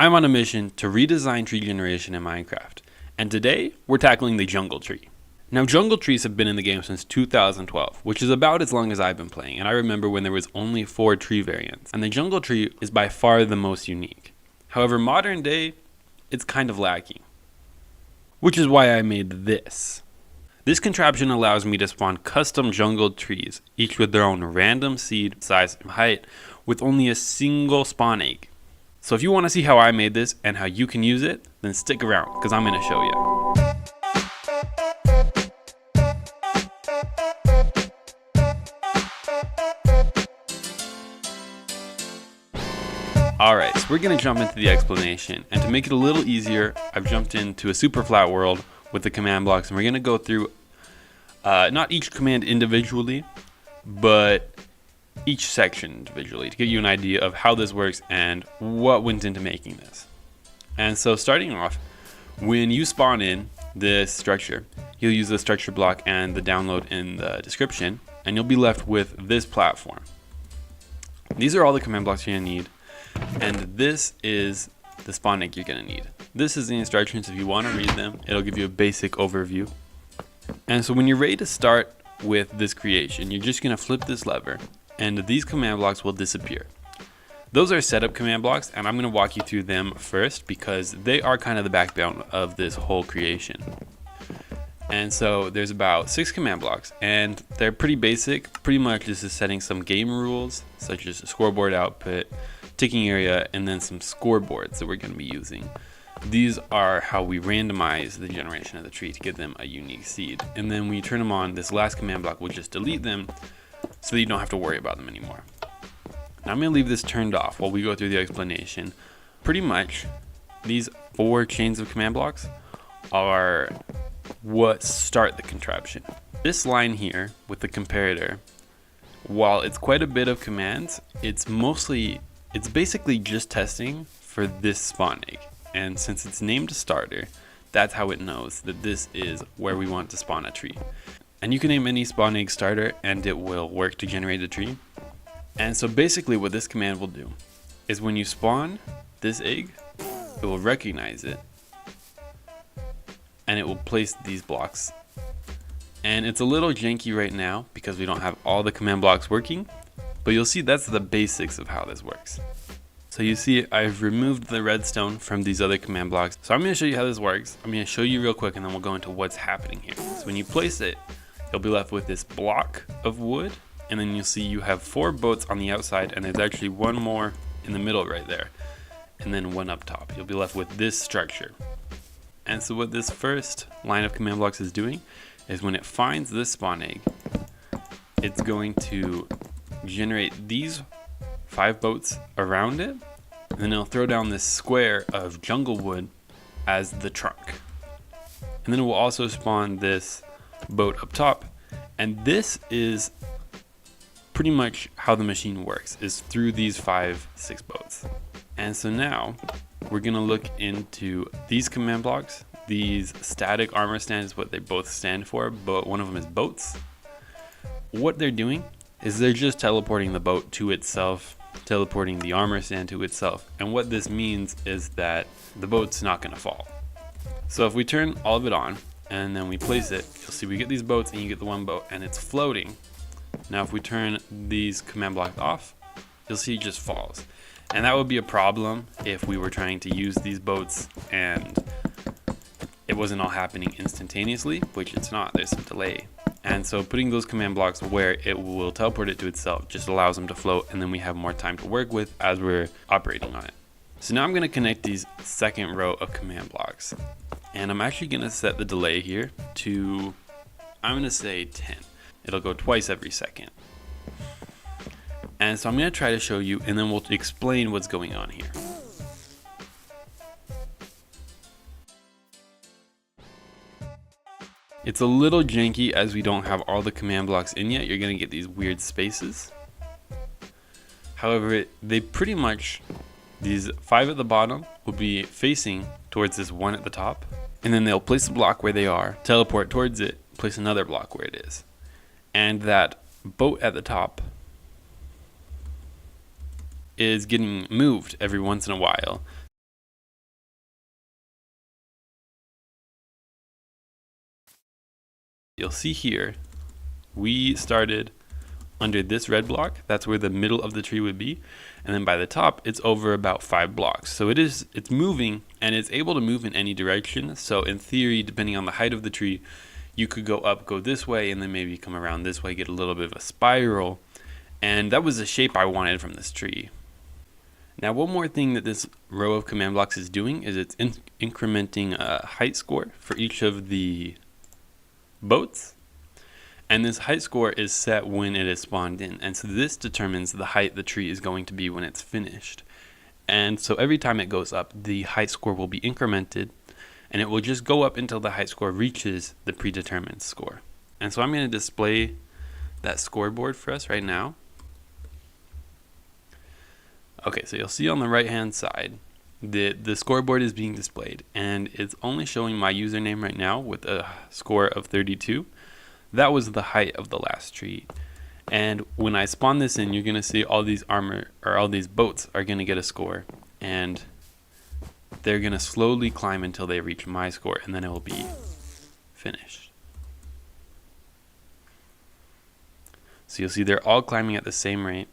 I'm on a mission to redesign tree generation in Minecraft, and today we're tackling the jungle tree. Now, jungle trees have been in the game since 2012, which is about as long as I've been playing, and I remember when there was only 4 tree variants, and the jungle tree is by far the most unique. However, modern day, it's kind of lacking, which is why I made this. This contraption allows me to spawn custom jungle trees, each with their own random seed, size, and height, with only a single spawn egg. So if you want to see how I made this and how you can use it, then stick around, because I'm going to show you. Alright, so we're going to jump into the explanation, and to make it a little easier, I've jumped into a super flat world with the command blocks, and we're going to go through not each command individually, but each section individually to give you an idea of how this works and what went into making this. And so starting off, when you spawn in this structure, you'll use the structure block and the download in the description, and you'll be left with this platform. These are all the command blocks you're going to need, and this is the spawn egg you're going to need. This is the instructions. If you want to read them, it'll give you a basic overview. And so when you're ready to start with this creation, you're just going to flip this lever, and these command blocks will disappear. Those are setup command blocks, and I'm going to walk you through them first because they are kind of the backbone of this whole creation. And so there's about 6 command blocks, and they're pretty basic. Pretty much this is setting some game rules, such as scoreboard output, ticking area, and then some scoreboards that we're going to be using. These are how we randomize the generation of the tree to give them a unique seed. And then when you turn them on, this last command block will just delete them so that you don't have to worry about them anymore. Now I'm going to leave this turned off while we go through the explanation. Pretty much these 4 chains of command blocks are what start the contraption. This line here with the comparator, while it's quite a bit of commands, it's basically just testing for this spawn egg. And since it's named starter, that's how it knows that this is where we want to spawn a tree. And you can name any spawn egg starter and it will work to generate a tree. And so basically what this command will do is when you spawn this egg, it will recognize it and it will place these blocks. And it's a little janky right now because we don't have all the command blocks working, but you'll see that's the basics of how this works. So you see I've removed the redstone from these other command blocks. So I'm going to show you how this works. I'm going to show you real quick and then we'll go into what's happening here. So when you place it, you'll be left with this block of wood, and then you'll see you have 4 boats on the outside, and there's actually 1 more in the middle right there, and then 1 up top. You'll be left with this structure. And so what this first line of command blocks is doing is when it finds this spawn egg, it's going to generate these 5 boats around it, and then it'll throw down this square of jungle wood as the trunk. And then it will also spawn this boat up top, and this is pretty much how the machine works, is through these 5-6 boats. And so now we're gonna look into these command blocks. These static armor stand is what they both stand for, but one of them is boats. What they're doing is they're just teleporting the boat to itself, teleporting the armor stand to itself, and what this means is that the boat's not gonna fall. So if we turn all of it on and then we place it, you'll see we get these boats and you get the 1 boat and it's floating. Now if we turn these command blocks off, you'll see it just falls. And that would be a problem if we were trying to use these boats and it wasn't all happening instantaneously, which it's not, there's some delay. And so putting those command blocks where it will teleport it to itself just allows them to float, and then we have more time to work with as we're operating on it. So now I'm going to connect these second row of command blocks. And I'm actually going to set the delay here to, I'm going to say 10. It'll go twice every second. And so I'm going to try to show you, and then we'll explain what's going on here. It's a little janky as we don't have all the command blocks in yet. You're going to get these weird spaces. However, they pretty much, these 5 at the bottom will be facing towards this 1 at the top. And then they'll place a block where they are, teleport towards it, place another block where it is. And that boat at the top is getting moved every once in a while You'll see here, we started under this red block. That's where the middle of the tree would be. And then by the top, it's over about 5 blocks. So it's moving, and it's able to move in any direction. So in theory, depending on the height of the tree, you could go up, go this way, and then maybe come around this way, get a little bit of a spiral. And that was the shape I wanted from this tree. Now, one more thing that this row of command blocks is doing is it's incrementing a height score for each of the boats. And this height score is set when it is spawned in. And so this determines the height the tree is going to be when it's finished. And so every time it goes up, the height score will be incremented, and it will just go up until the height score reaches the predetermined score. And so I'm going to display that scoreboard for us right now. Okay, so you'll see on the right hand side the scoreboard is being displayed, and it's only showing my username right now with a score of 32. That was the height of the last tree. And when I spawn this in, you're going to see all these all these boats are going to get a score, and they're going to slowly climb until they reach my score, and then it will be finished. So you'll see they're all climbing at the same rate.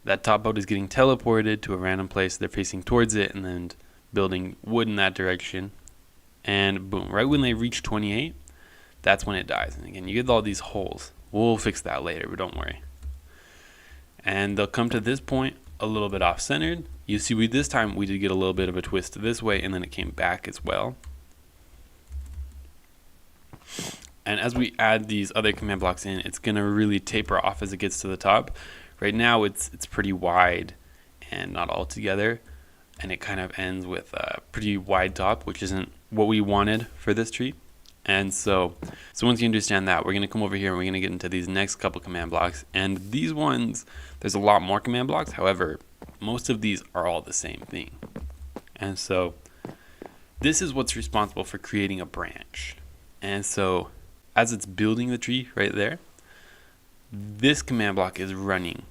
That top boat is getting teleported to a random place. They're facing towards it and then building wood in that direction. And boom, right when they reach 28, that's when it dies. And again, you get all these holes. We'll fix that later, but don't worry. And they'll come to this point a little bit off-centered. You see, this time we did get a little bit of a twist this way, and then it came back as well. And as we add these other command blocks in, it's going to really taper off as it gets to the top. Right now it's pretty wide and not all together, and it kind of ends with a pretty wide top, which isn't what we wanted for this tree. And so once you understand that, we're going to come over here and we're going to get into these next couple command blocks. And these ones, there's a lot more command blocks. However, most of these are all the same thing. And so this is what's responsible for creating a branch. And so as it's building the tree right there, this command block is running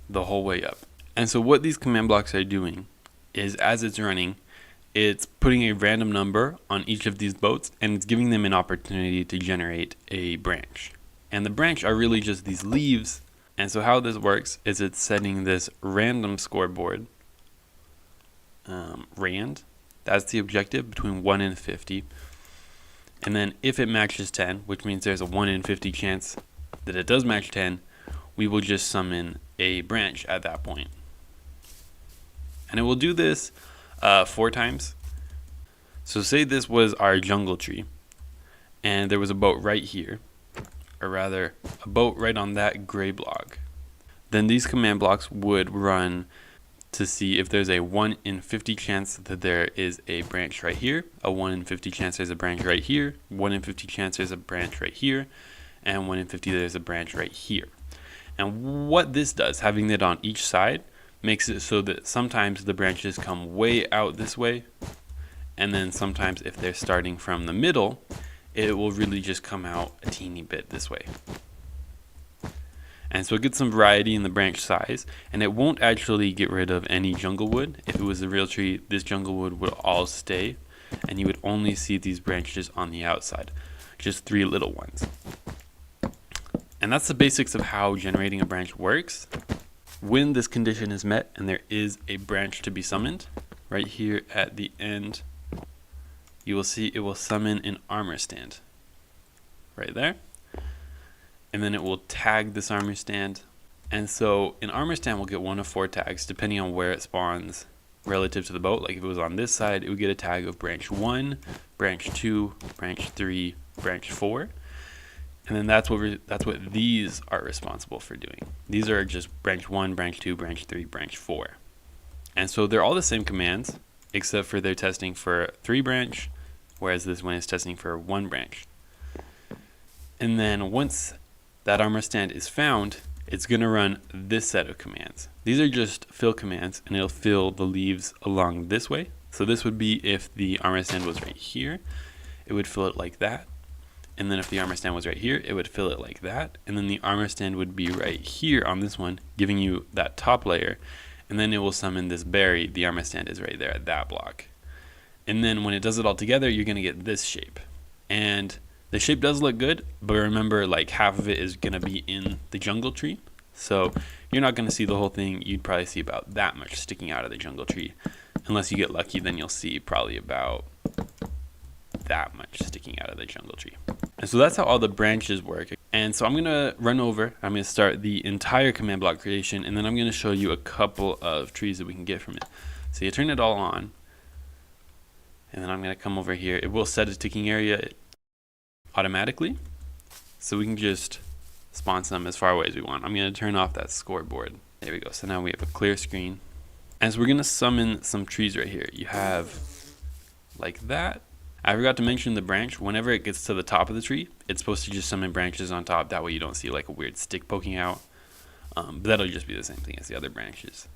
the whole way up. And so what these command blocks are doing is, as it's running, it's putting a random number on each of these boats, and it's giving them an opportunity to generate a branch. And the branch are really just these leaves. And so how this works is it's setting this random scoreboard, rand, that's the objective, between 1 and 50. And then if it matches 10, which means there's a 1 in 50 chance that it does match 10, we will just summon a branch at that point. And it will do this 4 times. So say this was our jungle tree, and there was a boat right here, or rather a boat right on that gray block. Then these command blocks would run to see if there's a 1 in 50 chance that there is a branch right here, a 1 in 50 chance there's a branch right here, 1 in 50 chance there's a branch right here, and 1 in 50 there's a branch right here. And what this does, having it on each side, makes it so that sometimes the branches come way out this way, and then sometimes if they're starting from the middle, it will really just come out a teeny bit this way. And so it gets some variety in the branch size, and it won't actually get rid of any jungle wood. If it was a real tree, this jungle wood would all stay, and you would only see these branches on the outside, just 3 little ones. And that's the basics of how generating a branch works. When this condition is met and there is a branch to be summoned, right here at the end, you will see it will summon an armor stand right there. And then it will tag this armor stand. And so an armor stand will get 1 of 4 tags depending on where it spawns relative to the boat. Like if it was on this side, it would get a tag of branch 1, branch 2, branch 3, branch 4. And then that's what these are responsible for doing. These are just branch 1, branch 2, branch 3, branch 4. And so they're all the same commands, except for they're testing for 3 branch, whereas this one is testing for 1 branch. And then once that armor stand is found, it's going to run this set of commands. These are just fill commands, and it'll fill the leaves along this way. So this would be if the armor stand was right here, it would fill it like that. And then if the armor stand was right here, it would fill it like that. And then the armor stand would be right here on this one, giving you that top layer. And then it will summon this berry. The armor stand is right there at that block. And then when it does it all together, you're going to get this shape. And The shape does look good, but remember, like, half of it is gonna be in the jungle tree. So you're not gonna see the whole thing. You'd probably see about that much sticking out of the jungle tree. Unless you get lucky, then you'll see probably about that much sticking out of the jungle tree. And so that's how all the branches work. And so I'm gonna run over, I'm gonna start the entire command block creation, and then I'm gonna show you a couple of trees that we can get from it. So you turn it all on, and then I'm gonna come over here. It will set a ticking area automatically, so we can just spawn some as far away as we want. I'm gonna turn off that scoreboard. There we go, so now we have a clear screen. And so we're gonna summon some trees right here. You have like that. I forgot to mention the branch. Whenever it gets to the top of the tree, it's supposed to just summon branches on top. That way you don't see like a weird stick poking out. But that'll just be the same thing as the other branches.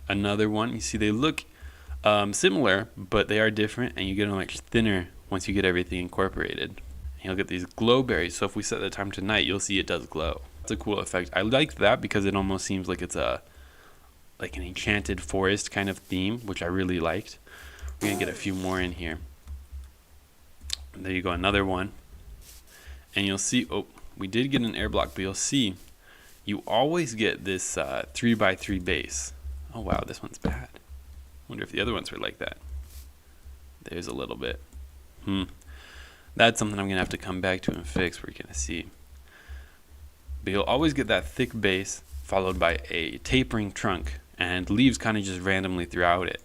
Another one, you see they look similar, but they are different, and you get them much thinner once you get everything incorporated. And you'll get these glow berries. So if we set the time to night, you'll see it does glow. It's a cool effect. I like that because it almost seems like it's like an enchanted forest kind of theme, which I really liked. We're gonna get a few more in here. And there you go, another one. And you'll see, oh, we did get an air block, but you'll see you always get this 3x3 base. Oh wow, this one's bad. Wonder if the other ones were like that. There's a little bit. That's something I'm gonna have to come back to and fix. We're gonna see. But you'll always get that thick base followed by a tapering trunk, and leaves kind of just randomly throughout it.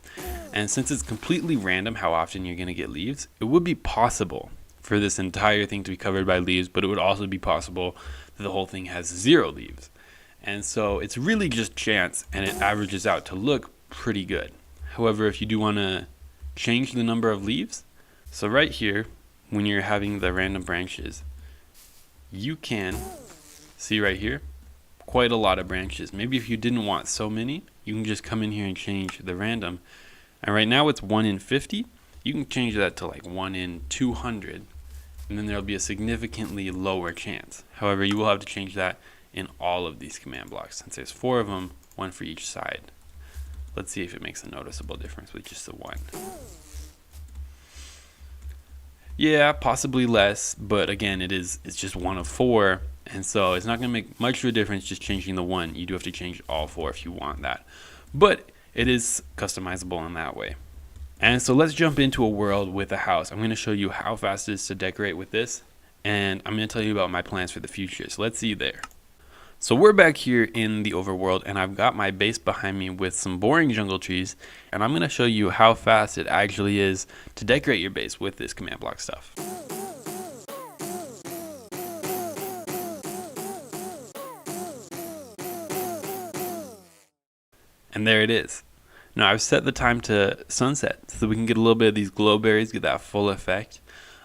And since it's completely random how often you're going to get leaves, it would be possible for this entire thing to be covered by leaves, but it would also be possible that the whole thing has 0 leaves. And so it's really just chance, and it averages out to look pretty good. However, if you do want to change the number of leaves, so right here, when you're having the random branches, you can see right here, quite a lot of branches. Maybe if you didn't want so many, you can just come in here and change the random. And right now it's 1 in 50. You can change that to like 1 in 200, and then there'll be a significantly lower chance. However, you will have to change that in all of these command blocks, since there's 4 of them, 1 for each side. Let's see if it makes a noticeable difference with just the 1. Yeah, possibly less, but again, it's just 1 of 4. And so it's not going to make much of a difference just changing the 1. You do have to change all 4 if you want that. But it is customizable in that way. And so let's jump into a world with a house. I'm going to show you how fast it is to decorate with this. And I'm going to tell you about my plans for the future. So let's see you there. So we're back here in the overworld, and I've got my base behind me with some boring jungle trees. And I'm going to show you how fast it actually is to decorate your base with this command block stuff. And there it is. Now I've set the time to sunset so we can get a little bit of these glow berries, get that full effect.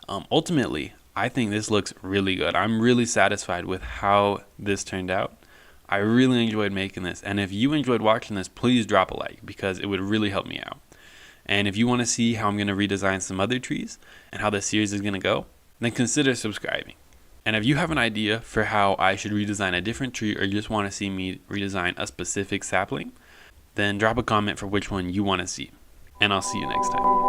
Ultimately, I think this looks really good. I'm really satisfied with how this turned out. I really enjoyed making this, and if you enjoyed watching this, please drop a like because it would really help me out. And if you want to see how I'm going to redesign some other trees and how this series is going to go, then consider subscribing. And if you have an idea for how I should redesign a different tree, or you just want to see me redesign a specific sapling, then drop a comment for which one you want to see. And I'll see you next time.